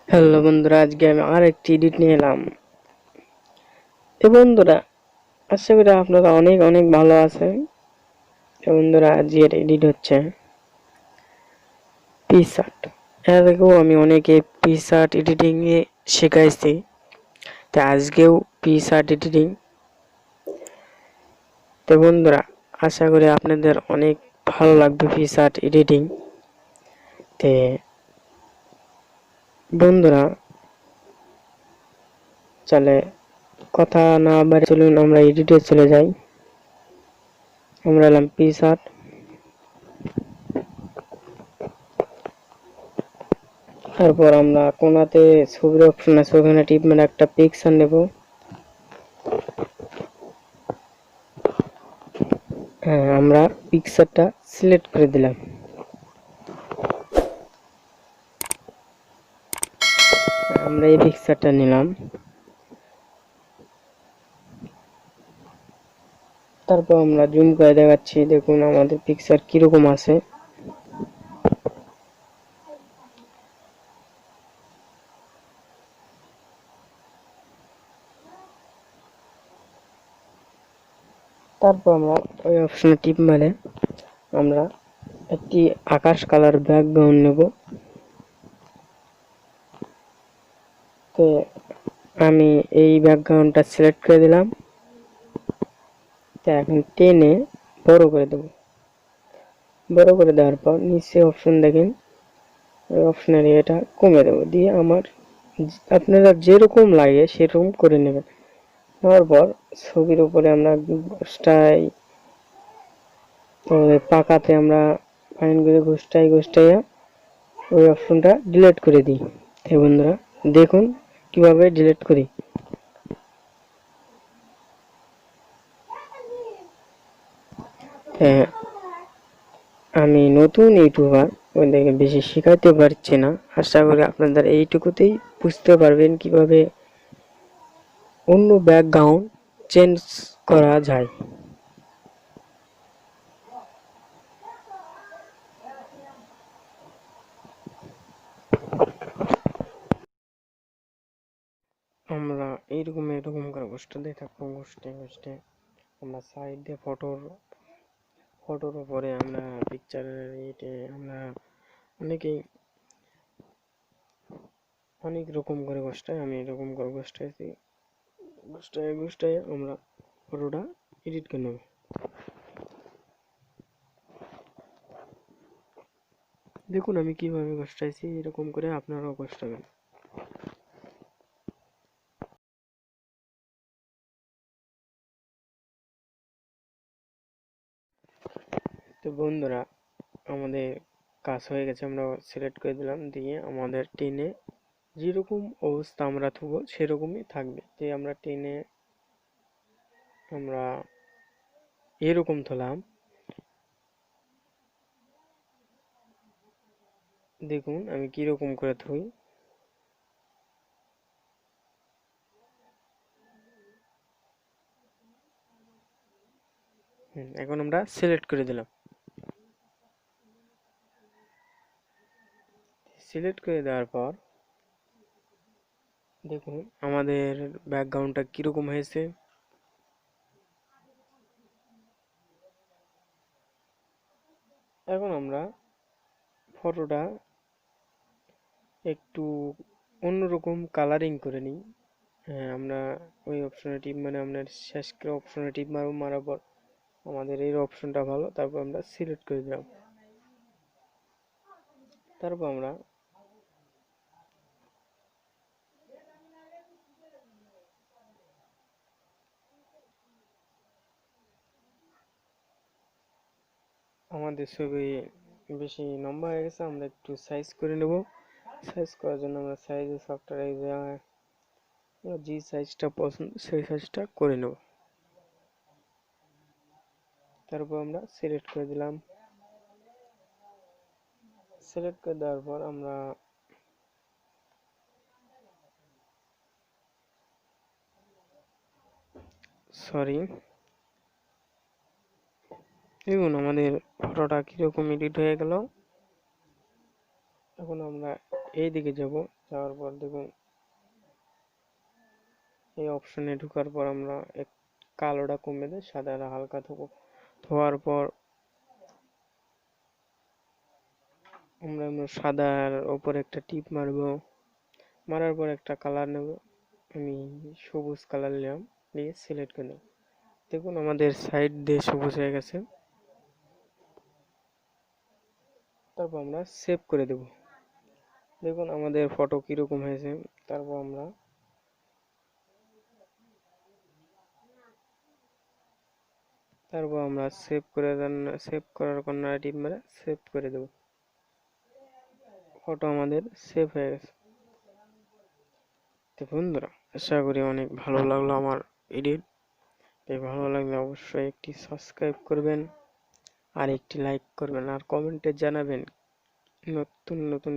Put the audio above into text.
Hello বন্ধুরা, আজকে আমি আরেকটি এডিট নিয়ে এলাম। তো বন্ধুরা, আশা করি আপনারা অনেক অনেক ভালো আছেন। তো বন্ধুরা, আজকের এডিট হচ্ছে পিক্সআর্ট। এর আগেও আমি অনেকে পিক্সআর্ট এডিটিং এ শেখাইছি। তো আজকেও পিক্সআর্ট এডিটিং। তো বন্ধুরা, আশা করি আপনাদের অনেক ভালো লাগবে পিক্সআর্ট এডিটিং। তে বন্ধুরা, চলে কথা না বাড়িয়ে চলুন আমরা এডিটে চলে যাই। আমরা এলাম পিক্সআর্ট। তারপর আমরা কোনাতে ছবির অপশন আছে, ওখানে টিপ মেরে একটা পিকচার নেব। হ্যাঁ, আমরা পিকচারটা সিলেক্ট করে দিলাম। আমরা এই পিকচারটা নিলাম। তারপর আমরা জুম করে দেখাচ্ছি, দেখুন আমাদের পিকচার কিরকম আছে। তারপর আমরা ওই অপশনে টিপ মেরে আমরা একটি আকাশ কালার ব্যাকগ্রাউন্ড নেব। তো আমি এই ব্যাকগ্রাউন্ডটা সিলেক্ট করে দিলাম। তো এখন টেনে বড় করে দেব। বড় করে দেওয়ার পর নিচে অপশন দেখেন, ওই অপশনাল এটা কমে দেবো, দিয়ে আমার আপনারা যেরকম লাগে সেরকম করে নেবেন। নেওয়ার পর ছবির উপরে আমরা ঘষটাই, পাকাতে আমরা ফাইন করে ঘষটাইয়া ওই অপশনটা ডিলিট করে দিই। এই বন্ধুরা, দেখুন কিভাবে ডিলিট করি। হ্যাঁ, আমি নতুন ইউটিউবার, ওদেরকে বেশি শেখাতে পারছি না। আশা করি আপনাদের এইটুকুতেই বুঝতে পারবেন কিভাবে অন্য ব্যাকগ্রাউন্ড চেঞ্জ করা যায়। আমরা এরকম করে গোষ্ঠ দিয়ে থাকবো, গোষ্ঠে আমরা সাইড দিয়ে ফটোর উপরে আমরা পিকচারের ইয়েতে আমরা অনেকেই অনেক রকম করে গোষ্ঠায়, আমি এরকম করে গোষ্ঠাইছি। গোষ্ঠায় আমরা ফটোটা এডিট করে নেব। দেখুন আমি কিভাবে গোষ্ঠাইছি, এরকম করে আপনারাও গোষ্ঠাবেন। তো বন্ধুরা, আমাদের কাজ হয়ে গেছে, আমরা সিলেক্ট করে দিলাম, দিয়ে আমাদের টেনে যেরকম অবস্থা আমরা থুবো সেরকমই থাকবে। যে আমরা টেনে আমরা এরকম থলাম, দেখুন আমি কিরকম করে থুই। এখন আমরা সিলেক্ট করে দিলাম। সিলেক্ট করে দেওয়ার পর দেখুন আমাদের ব্যাকগ্রাউন্ডটা কিরকম হয়েছে। এখন আমরা ফটোটা একটু অন্যরকম কালারিং করে নিই। হ্যাঁ, আমরা ওই অপশনে টিপ মানে আপনার শেষ করে অপশনে টিপ মারার পর আমাদের এই অপশনটা ভালো, তারপর আমরা সিলেক্ট করে দিলাম। তারপর আমরা আমাদের ছবি বেশি লম্বা হয়ে গেছে, আমরা একটু সাইজ করে নেব। সাইজ করার জন্য আমরা সাইজের সফটওয়্যারে যে সাইজটা পছন্দ সেই সাইজটা করে নেব। তারপর আমরা সিলেক্ট করে দিলাম। সিলেক্ট করে দেওয়ার পর আমরা সরি দেখুন আমাদের ফটোটা কিরকম এডিট হয়ে গেল। এখন আমরা এই দিকে যাব, যাওয়ার পর দেখুন এই অপশনে ঢোকার পর আমরা কালোটা কমে দেয়, সাদাটা হালকা ধোয়ার পর আমরা সাদার ওপর একটা টিপ মারবো, মারার পর একটা কালার নেব। আমি সবুজ কালার নিলাম, নিয়ে সিলেক্ট করে নেব। দেখুন আমাদের সাইড দিয়ে সবুজ হয়ে গেছে। তারপর আমরা সেভ করে দেব। দেখুন আমাদের ফটো কিরকম হয়েছে। তারপর আমরা সেভ করার কর্নারে টিপ মেরে সেভ করে দেব। ফটো আমাদের সেভ হয়ে গেছে। তো বন্ধুরা, আশা করি অনেক ভালো লাগলো আমার এডিট। তাই ভালো লাগলে অবশ্যই একটি সাবস্ক্রাইব করবেন, আর একটি লাইক করবেন, আর কমেন্টে জানাবেন নতুন নতুন